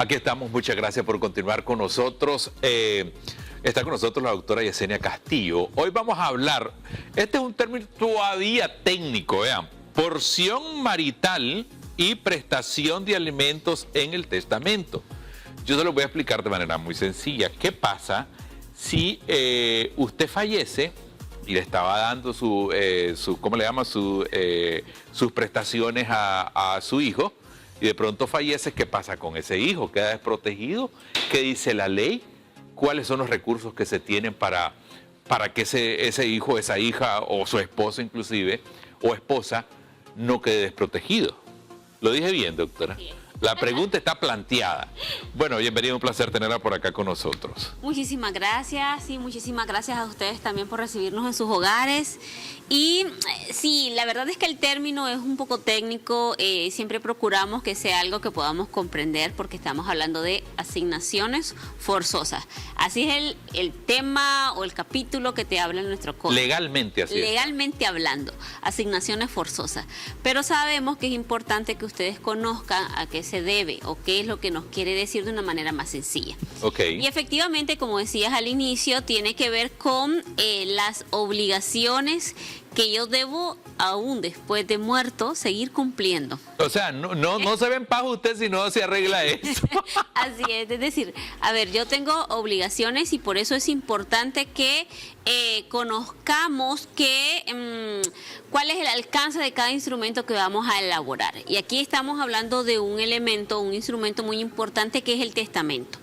Aquí estamos, muchas gracias por continuar con nosotros. Está con nosotros la doctora Yesenia Castillo. Hoy vamos a hablar, este es un término todavía técnico, vean, porción marital y prestación de alimentos en el testamento. Yo se lo voy a explicar de manera muy sencilla. ¿Qué pasa si usted fallece y le estaba dando ¿cómo le llama? Sus prestaciones a su hijo, y de pronto fallece? ¿Qué pasa con ese hijo? ¿Queda desprotegido? ¿Qué dice la ley? ¿Cuáles son los recursos que se tienen para que ese hijo, esa hija o su esposo inclusive, o esposa, no quede desprotegido? ¿Lo dije bien, doctora? Bien. La pregunta está planteada. Bueno, bienvenido, un placer tenerla por acá con nosotros. Muchísimas gracias, y muchísimas gracias a ustedes también por recibirnos en sus hogares. Y sí, la verdad es que el término es un poco técnico, siempre procuramos que sea algo que podamos comprender porque estamos hablando de asignaciones forzosas. Así es el tema o el capítulo que te habla en nuestro código. Legalmente así es. Legalmente hablando, asignaciones forzosas. Pero sabemos que es importante que ustedes conozcan a qué se debe o qué es lo que nos quiere decir de una manera más sencilla. Okay. Y efectivamente, como decías al inicio, tiene que ver con las obligaciones que yo debo, aún después de muerto, seguir cumpliendo. O sea, no se ve en paz usted si no se arregla eso. Así es decir, a ver, yo tengo obligaciones y por eso es importante que conozcamos cuál es el alcance de cada instrumento que vamos a elaborar. Y aquí estamos hablando de un elemento, un instrumento muy importante que es el testamento.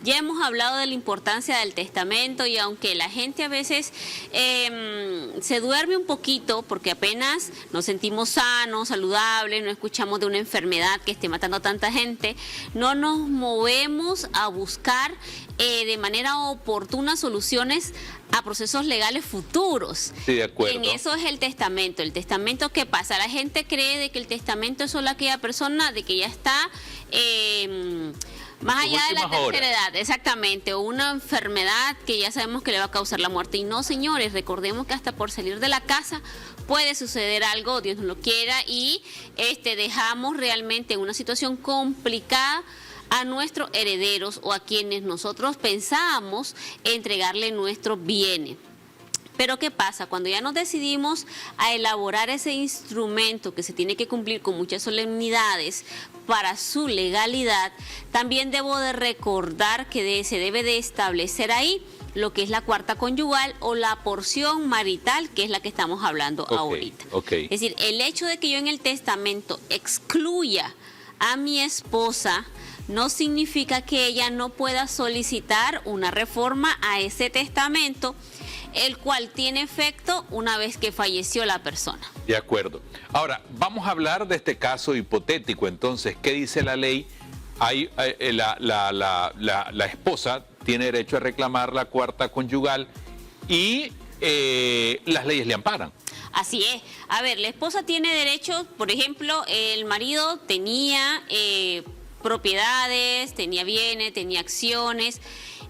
Ya hemos hablado de la importancia del testamento y aunque la gente a veces se duerme un poquito porque apenas nos sentimos sanos, saludables, no escuchamos de una enfermedad que esté matando a tanta gente, no nos movemos a buscar de manera oportuna soluciones a procesos legales futuros. Sí, de acuerdo. En eso es el testamento. El testamento, ¿qué pasa? La gente cree de que el testamento es solo aquella persona de que ya está más allá de la tercera edad, exactamente, o una enfermedad que ya sabemos que le va a causar la muerte. Y no, señores, recordemos que hasta por salir de la casa puede suceder algo, Dios no lo quiera, y dejamos realmente en una situación complicada a nuestros herederos o a quienes nosotros pensábamos entregarle nuestros bienes. Pero ¿qué pasa? Cuando ya nos decidimos a elaborar ese instrumento que se tiene que cumplir con muchas solemnidades para su legalidad, también debo de recordar que se debe de establecer ahí lo que es la cuarta conyugal o la porción marital, que es la que estamos hablando ahorita. Okay. Es decir, el hecho de que yo en el testamento excluya a mi esposa no significa que ella no pueda solicitar una reforma a ese testamento, el cual tiene efecto una vez que falleció la persona. De acuerdo. Ahora, vamos a hablar de este caso hipotético. Entonces, ¿qué dice la ley? La esposa tiene derecho a reclamar la cuarta conyugal y las leyes le amparan. Así es. A ver, la esposa tiene derecho, por ejemplo, el marido tenía propiedades, tenía bienes, tenía acciones.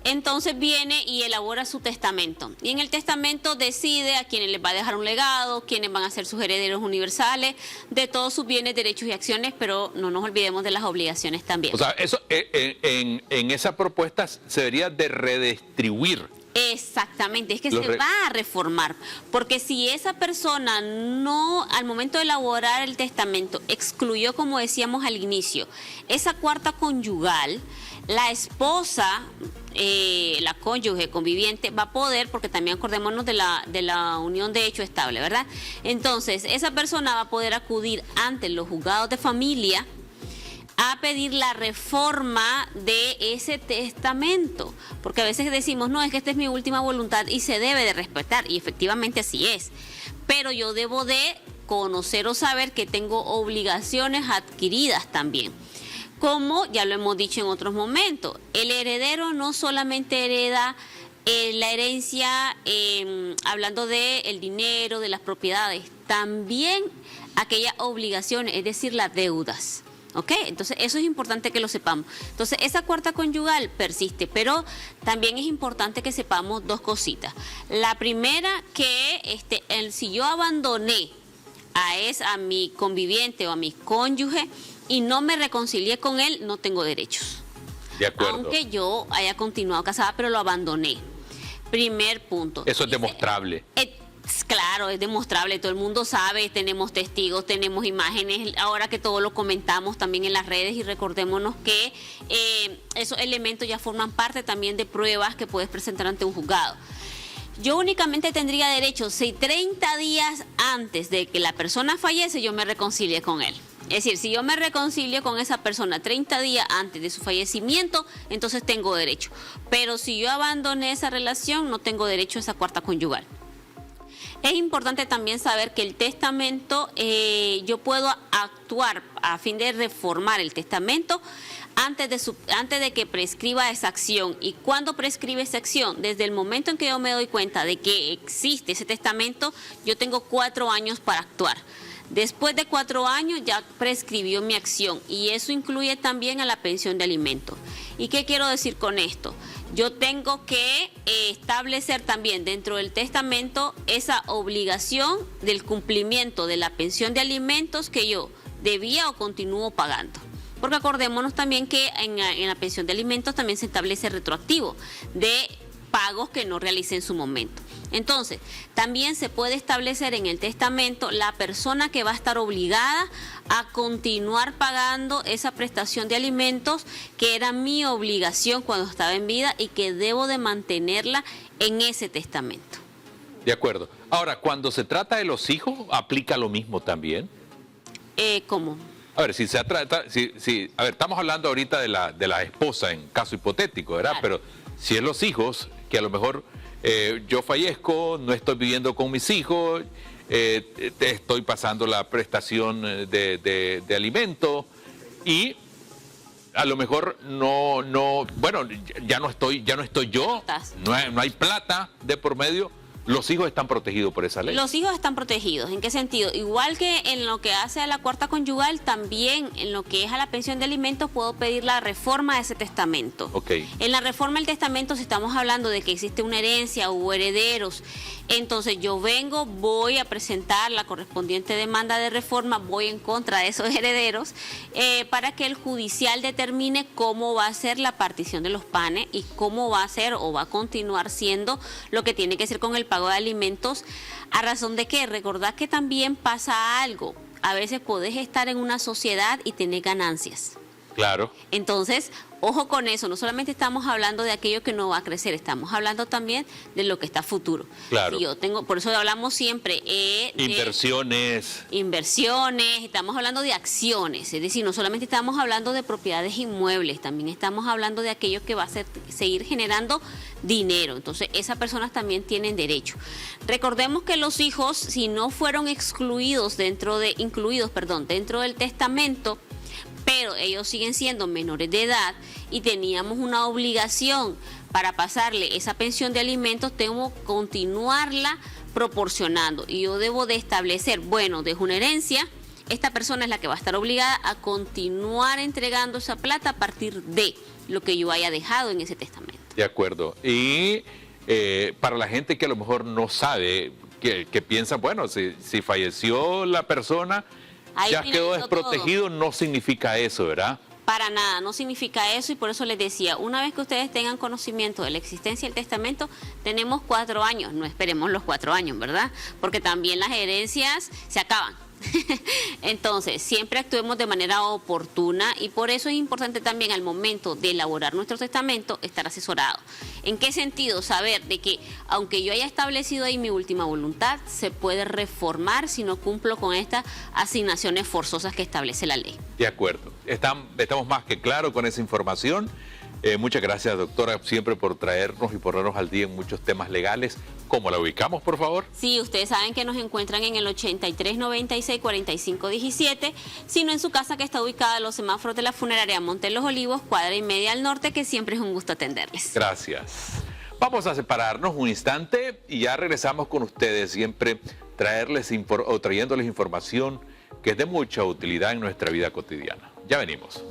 Entonces viene y elabora su testamento. Y en el testamento decide a quienes les va a dejar un legado, quiénes van a ser sus herederos universales, de todos sus bienes, derechos y acciones, pero no nos olvidemos de las obligaciones también. O sea, eso en esa propuesta se debería de redistribuir. Exactamente, es que se va a reformar, porque si esa persona no, al momento de elaborar el testamento, excluyó, como decíamos al inicio, esa cuarta conyugal, la esposa, la cónyuge conviviente, va a poder, porque también acordémonos de la unión de hecho estable, ¿verdad? Entonces, esa persona va a poder acudir ante los juzgados de familia a pedir la reforma de ese testamento, porque a veces decimos, no, es que esta es mi última voluntad y se debe de respetar, y efectivamente así es, pero yo debo de conocer o saber que tengo obligaciones adquiridas también. Como ya lo hemos dicho en otros momentos, el heredero no solamente hereda la herencia, hablando del dinero, de las propiedades, también aquellas obligaciones, es decir, las deudas. ¿Ok? Entonces eso es importante que lo sepamos. Entonces esa cuarta conyugal persiste, pero también es importante que sepamos dos cositas. La primera, que si yo abandoné a mi conviviente o a mi cónyuge y no me reconcilié con él, no tengo derechos. De acuerdo. Aunque yo haya continuado casada, pero lo abandoné. Primer punto. Eso es demostrable. Claro, es demostrable, todo el mundo sabe, tenemos testigos, tenemos imágenes, ahora que todo lo comentamos también en las redes, y recordémonos que esos elementos ya forman parte también de pruebas que puedes presentar ante un juzgado. Yo únicamente tendría derecho, si 30 días antes de que la persona fallece, yo me reconcilie con él. Es decir, si yo me reconcilio con esa persona 30 días antes de su fallecimiento, entonces tengo derecho. Pero si yo abandoné esa relación, no tengo derecho a esa cuarta conyugal. Es importante también saber que el testamento, yo puedo actuar a fin de reformar el testamento antes de que prescriba esa acción. ¿Y cuándo prescribe esa acción? Desde el momento en que yo me doy cuenta de que existe ese testamento, yo tengo 4 años para actuar. Después de 4 años ya prescribió mi acción, y eso incluye también a la pensión de alimentos. ¿Y qué quiero decir con esto? Yo tengo que establecer también dentro del testamento esa obligación del cumplimiento de la pensión de alimentos que yo debía o continúo pagando. Porque acordémonos también que en la pensión de alimentos también se establece retroactivo de pagos que no realicé en su momento. Entonces, también se puede establecer en el testamento la persona que va a estar obligada a continuar pagando esa prestación de alimentos que era mi obligación cuando estaba en vida y que debo de mantenerla en ese testamento. De acuerdo. Ahora, cuando se trata de los hijos, ¿aplica lo mismo también? ¿Cómo? A ver, a ver, estamos hablando ahorita de la esposa en caso hipotético, ¿verdad? Claro. Pero si es los hijos, que a lo mejor yo fallezco, no estoy viviendo con mis hijos, estoy pasando la prestación de alimento, y a lo mejor bueno, ya no estoy yo, no hay plata de por medio. ¿Los hijos están protegidos por esa ley? Los hijos están protegidos. ¿En qué sentido? Igual que en lo que hace a la cuarta conyugal, también en lo que es a la pensión de alimentos puedo pedir la reforma de ese testamento. Okay. En la reforma del testamento, si estamos hablando de que existe una herencia o herederos, entonces yo voy a presentar la correspondiente demanda de reforma, voy en contra de esos herederos, para que el judicial determine cómo va a ser la partición de los panes y cómo va a ser o va a continuar siendo lo que tiene que ser con el pago de alimentos, a razón de que recordad que también pasa algo. A veces podés estar en una sociedad y tener ganancias. Claro. Entonces, ojo con eso, no solamente estamos hablando de aquello que no va a crecer, estamos hablando también de lo que está futuro. Claro. Si por eso hablamos siempre inversiones, estamos hablando de acciones, es decir, no solamente estamos hablando de propiedades inmuebles, también estamos hablando de aquello que va a seguir generando dinero. Entonces, esas personas también tienen derecho. Recordemos que los hijos, si no fueron incluidos dentro del testamento, pero ellos siguen siendo menores de edad y teníamos una obligación para pasarle esa pensión de alimentos, tengo que continuarla proporcionando, y yo debo de establecer, bueno, dejo una herencia, esta persona es la que va a estar obligada a continuar entregando esa plata a partir de lo que yo haya dejado en ese testamento. De acuerdo. Y para la gente que a lo mejor no sabe, que piensa, bueno, si falleció la persona, ahí ya quedó desprotegido, todo. No significa eso, ¿verdad? Para nada, no significa eso, y por eso les decía, una vez que ustedes tengan conocimiento de la existencia del testamento, tenemos 4 años, no esperemos los 4 años, ¿verdad? Porque también las herencias se acaban. Entonces, siempre actuemos de manera oportuna, y por eso es importante también al momento de elaborar nuestro testamento estar asesorado. ¿En qué sentido? Saber de que aunque yo haya establecido ahí mi última voluntad, se puede reformar si no cumplo con estas asignaciones forzosas que establece la ley. De acuerdo. Estamos más que claros con esa información. Muchas gracias, doctora, siempre por traernos y ponernos al día en muchos temas legales. ¿Cómo la ubicamos, por favor? Sí, ustedes saben que nos encuentran en el 8396-4517, sino en su casa, que está ubicada en los semáforos de la funeraria Monte de los Olivos, cuadra y media al norte, que siempre es un gusto atenderles. Gracias. Vamos a separarnos un instante y ya regresamos con ustedes, siempre trayéndoles información que es de mucha utilidad en nuestra vida cotidiana. Ya venimos.